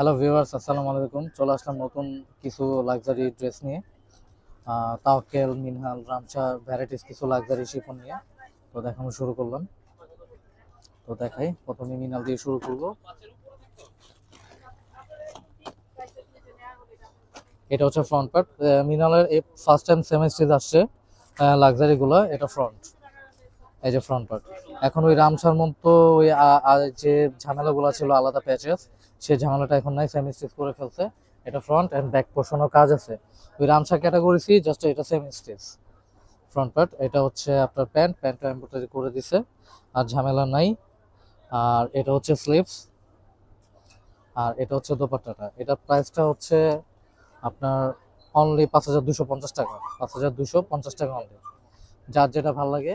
Hello viewers, আসসালামু আলাইকুম। চলে আসলাম নতুন কিছু লাক্সারি ড্রেস নিয়ে। তাওয়াক্কেল, মিনহাল, রামচা ভ্যারাইটিস কিছু লাক্সারি শিফন নিয়ে তো দেখানো শুরু করলাম। তো দেখাই, প্রথমে মিনহাল দিয়ে শুরু করব। এটা হচ্ছে ফ্রন্ট পার্ট। মিনহালের এই ফার্স্ট টাইম সেমিস্ট্রিজ আসছে লাক্সারি গুলো। এটা ফ্রন্ট, এই যে ফ্রন্ট পার্ট। এখন ওই রামসার মতো ওই যে ঝামেলাগুলো ছিল আলাদা প্যাচেস, সেই ঝামেলাটা এখন নাই, সেমি স্টিচ করে ফেলছে। এটা ফ্রন্ট এন্ড ব্যাক পোর্শনও কাজ আছে। ওই রামসা ক্যাটাগরিসি জাস্ট এটা সেমি স্টিচ ফ্রন্ট পার্ট। এটা হচ্ছে আপনার প্যান্টটা এমব্রয়ডারি করে দিছে, আর ঝামেলা নাই। আর এটা হচ্ছে স্লিভস, আর এটা হচ্ছে দোপাট্টাটা। এটা প্রাইসটা হচ্ছে আপনার অনলি 5250 টাকা, 5250 টাকা অনলি। যার যেটা ভালো লাগে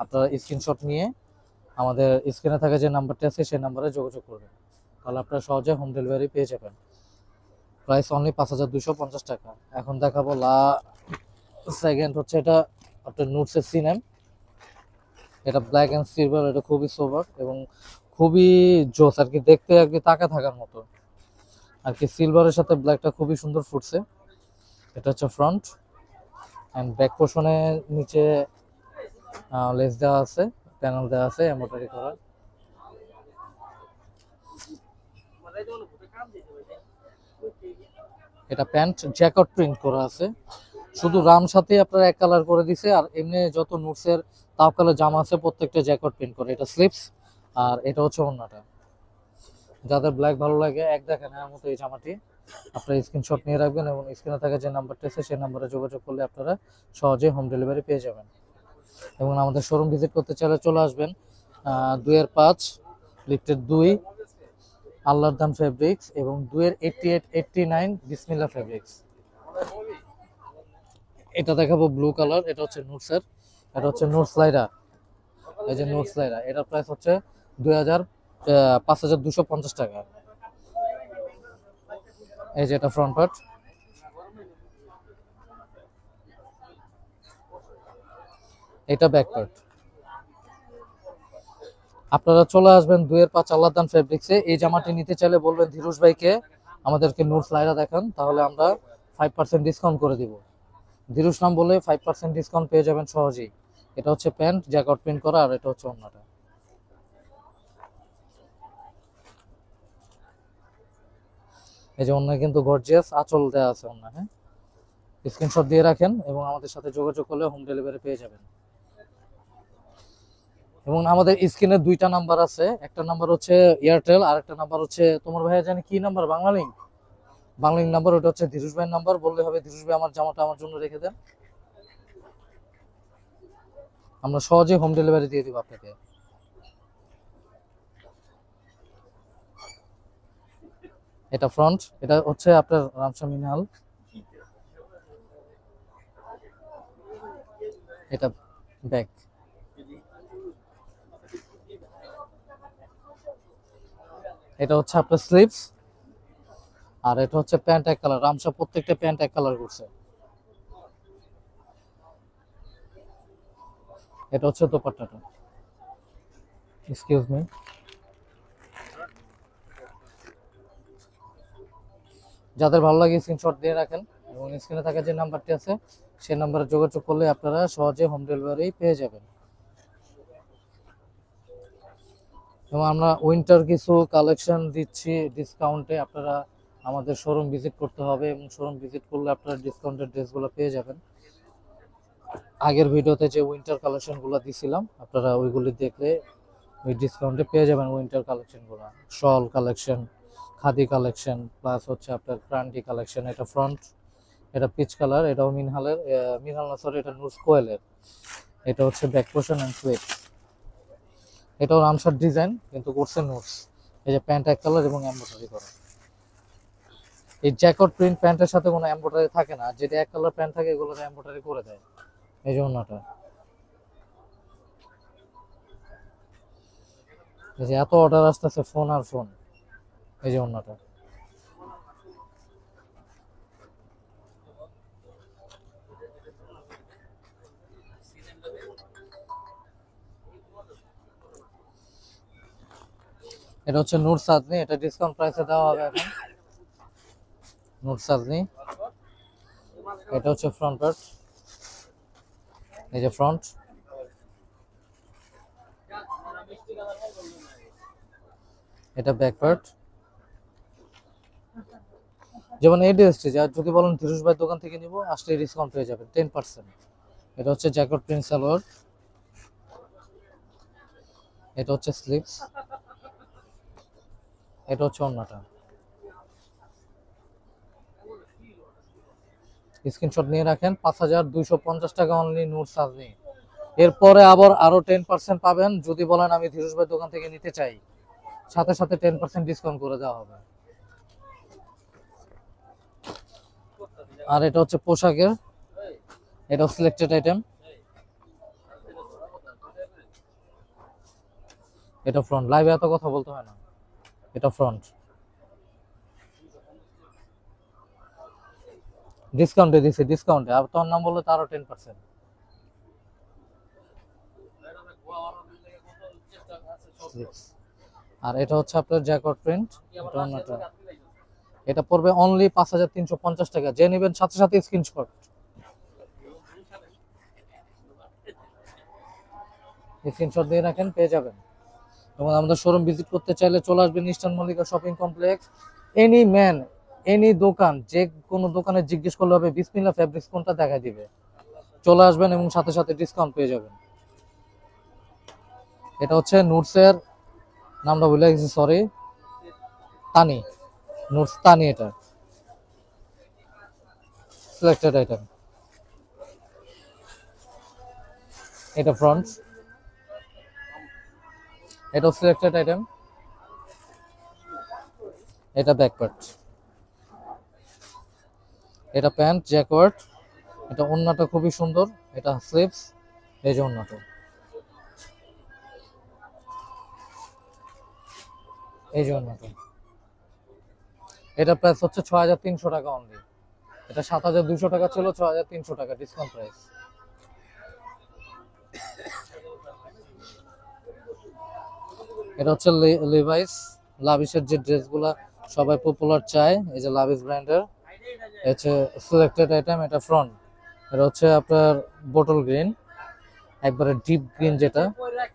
আপনারা স্ক্রিনশট নিয়ে আমাদের স্ক্রিনে থাকা যে নাম্বারটা আছে সেই নাম্বারে যোগাযোগ করবেন, তাহলে আপনারা সহজে হোম ডেলিভারি পেয়ে যাবেন। প্রাইস অনলি 5250 টাকা। এখন দেখাবো সেকেন্ড হচ্ছে এটা আপনার নুটসের সিনেম। এটা ব্ল্যাক অ্যান্ড সিলভার, এটা খুবই সোবার এবং খুবই জোস আর কি, দেখতে আর কি তাকা থাকার মতো আর কি। সিলভারের সাথে ব্ল্যাকটা খুবই সুন্দর ফুটছে। এটা হচ্ছে ফ্রন্ট অ্যান্ড ব্যাক পোর্শনের নিচে লেস দেওয়া আছে, প্যানেল দেওয়া আছে এমব্রয়ডারি করা। এটা প্যান্ট জ্যাকেট প্রিন্ট করা আছে, শুধু রাম সাথে আপনারা এক কালার করে দিছে। আর এমনি যত নুটসের তাও কালার জামা আছে প্রত্যেকটা জ্যাকেট প্রিন্ট করে। এটা স্লিপস, আর এটা হচ্ছে ওড়নাটা। যাদের ব্ল্যাক ভালো লাগে এক দেখেন মতো এই জামাটি আপনারা স্ক্রিনশট নিয়ে রাখবেন এবং স্ক্রিনে থাকা যে নাম্বারটা আছে সেই নাম্বারে যোগাযোগ করলে আপনারা সহজে হোম ডেলিভারি পেয়ে যাবেন। এবং আমাদের শোরুম ভিজিট করতে চাইলে চলে আসবেন 2-5 লিফটের 2 আল্লাহর দান ফেব্রিক্স এবং 2-88-89 বিসমিল্লাহ ফেব্রিক্স। এটা দেখাবো ব্লু কালার, এটা হচ্ছে নুটসের, এটা হচ্ছে নুটস লাইরা। এই যে নুটস লাইরা, এটার প্রাইস হচ্ছে 5250 টাকা। এই যে এটা ফ্রন্ট পার্ট, এটা ব্যাক পার্ট। আপনারা চলে আসবেন 2-5 আল্লাহদান ফেব্রিক্সে। এই জামাটি নিতে চাইলে বলবেন ধীরুষ ভাইকে আমাদেরকে নুটস লাইরা দেখান, তাহলে আমরা 5% ডিসকাউন্ট করে দিব। ধীরুষ নাম বলে 5% ডিসকাউন্ট পেয়ে যাবেন সহজেই। এটা হচ্ছে প্যান্ট জ্যাকেট প্রিন্ট করা, আর এটা হচ্ছে ওড়নাটা। এই যে ওড়না কিন্তু গর্জিয়াস, আঁচল দেওয়া আছে ওড়না। হ্যাঁ, স্ক্রিনশট দিয়ে রাখেন এবং আমাদের সাথে যোগাযোগ করলে হোম ডেলিভারি পেয়ে যাবেন। এবং আমাদের স্ক্রিনে দুইটা নাম্বার আছে, একটা নাম্বার হচ্ছে এয়ারটেল, আর একটা নাম্বার হচ্ছে তোমার ভাইয়া জানি কি নাম্বার, বাংলালিংক। বাংলালিংক নাম্বার, ওটা হচ্ছে ধীরুষ ভাইয়ের নাম্বার। বললে হবে ধীরুষ ভাই আমার জামাটা আমার জন্য রেখে দেন, আমরা সহজে হোম ডেলিভারি দিয়ে দিব আপনাকে। এটা ফ্রন্ট, এটা হচ্ছে আপনার রামসা মিনাল। এটা ব্যাক। এটা হচ্ছে আপনার স্লিভস, আর এটা হচ্ছে প্যান্ট এক কালার। রামসা প্রত্যেকটা প্যান্ট এক কালার করছে। এটা হচ্ছে দোপাট্টাটা। Excuse me. যাদের ভালো লাগে স্ক্রিনশট দিয়ে রাখেন এবং স্ক্রিনে থাকা যে নাম্বারটি আছে সেই নাম্বারে যোগাযোগ করলে আপনারা সহজে হোম ডেলিভারি পেয়ে যাবেন। এবং আমরা উইন্টার কিছু কালেকশন দিচ্ছি ডিসকাউন্টে। আপনারা আমাদের শোরুম ভিজিট করতে হবে এবং শোরুম ভিজিট করলে আপনারা ডিসকাউন্টের ড্রেসগুলো পেয়ে যাবেন। আগের ভিডিওতে যে উইন্টার কালেকশনগুলো দিছিলাম আপনারা ওইগুলি দেখলে ওই ডিসকাউন্টে পেয়ে যাবেন উইন্টার কালেকশনগুলো। শল কালেকশন, খাদি কালেকশন, প্লাস হচ্ছে আপনার প্রান্টি কালেকশন। এটা ফ্রন্ট, এটা পিচ কালার, এটাও মিনহালের, মিনহাল না সরি, এটা নুটস কোয়েলের। এটা হচ্ছে ব্যাক পোর্শন এন্ড সুয়েট। এটাও রামসার ডিজাইন কিন্তু করছে নুটস। এই যে প্যান্ট এক কালার এবং এমব্রয়ডারি করা। এই জ্যাকেট প্রিন্ট প্যান্টের সাথে কোনো এমব্রয়ডারি থাকে না, যেটা এক কালার প্যান্ট থাকে এগুলোর এমব্রয়ডারি করে দেয়। এই যে ওন্নাটা, এই যে এত অর্ডার আসতেছে ফোন আর ফোন। এই যে ওন্নাটা, এটা হচ্ছে নূর সাদনি। এটা ডিসকাউন্ট প্রাইসে দেওয়া হবে এখন। নোট সাজনি, এটা হচ্ছে ফ্রন্ট পার্ট, এই যে ফ্রন্ট, এটা ব্যাক পার্ট। যেমন এই ড্রেসটি যা যদি বলেন ধীরুজ ভাই দোকান থেকে নিব, আসলে ডিসকাউন্ট পেয়ে যাবেন 10%। এটা হচ্ছে জ্যাকেট প্রিন্ট সালোয়ার, এটা হচ্ছে স্লিভস, এটা হচ্ছে ওড়নাটা। স্ক্রিনশট নিয়ে রাখেন, 5250 টাকা অনলি নূর সাজনি। এরপরে আবার আরো 10% পাবেন যদি বলেন আমি ধীরুজ ভাই দোকান থেকে নিতে চাই, সাথে সাথে 10% ডিসকাউন্ট করে দেওয়া হবে। আর এটা হচ্ছে পোশাকের, এটা সিলেক্টেড আইটেম, এটা ফ্রন্ট। লাইভে এত কথা বলতে হয় না, এটা ফ্রন্ট। ডিসকাউন্টে দিছে, ডিসকাউন্টে। আর তোর নাম বললে তো আরো 10%। আর এটা হচ্ছে আপনার জ্যাকেট প্রিন্ট, এটা অন্যটা। এটা পড়বে অনলি 5350 টাকা। যে নেবেন সাথে সাথে স্ক্রিনশট, স্ক্রিনশট দিয়ে রাখেন, পেয়ে যাবেন। এবং আমাদের শোরুম ভিজিট করতে চাইলে চলে আসবেন eastern Mallika shopping complex. Any man, any দোকান, যে কোনো দোকানে জিজ্ঞেস করলে হবে বিসমিল্লাহ ফেব্রিক্স কোনটা, দেখা দিবে। চলে আসবেন এবং সাথে সাথে ডিসকাউন্ট পেয়ে যাবেন। এটা হচ্ছে নুটসের, নামটা ভুলে গেছি সরি, তানি, নুটস তানি। এটা সিলেক্টেড আইটেম, এটা ফ্রন্ট, এটা সিলেক্টেড আইটেম, এটা ব্যাক পার্ট, এটা প্যান্ট জ্যাকেট, এটা ওড়নাটা খুবই সুন্দর, এটা স্লিভস, এই যে ওড়নাটা, এই যে ওড়নাটা। এটা প্রাইস হচ্ছে 6300 টাকা অনলি। এটা 7200 টাকা ছিল, 6300 টাকা ডিসকাউন্ট প্রাইস। এটা হচ্ছে লিভাইস, লাভিসের যে ড্রেসগুলা সবাই পপুলার চায়, এই যে লাভিস ব্র্যান্ডের, হচ্ছে সিলেক্টেড আইটেম, এটা ফ্রন্ট। এটা হচ্ছে আপনার বোটল গ্রিন, একবারে ডিপ গ্রিন, যেটা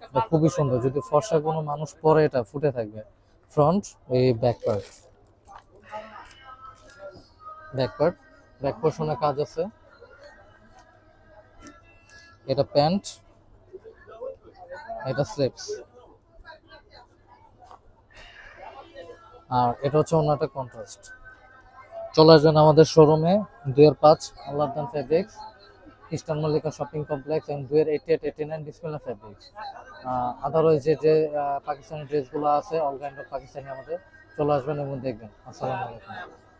এটা খুবই সুন্দর। যদি ফর্সা কোনো মানুষ পরে এটা ফুটে থাকবে। ফ্রন্ট, এই back part, back part, back পোর্শনে কাজ আছে। এটা প্যান্ট, এটা স্লিপস, আর এটা হচ্ছে অন্যটা কন্ট্রাস্ট। চলে আসবেন আমাদের শোরুমে, 2-5 Allahdan fabrics, eastern Mallika shopping complex, এবং 2-88-89 বিসমিল্লাহ ফেব্রিক্স। আদারওয়াইজ যে পাকিস্তানি ড্রেসগুলো আছে, অল কাইন্ড অফ পাকিস্তানি, আমাদের চলে আসবেন এবং দেখবেন। আসসালামু আলাইকুম।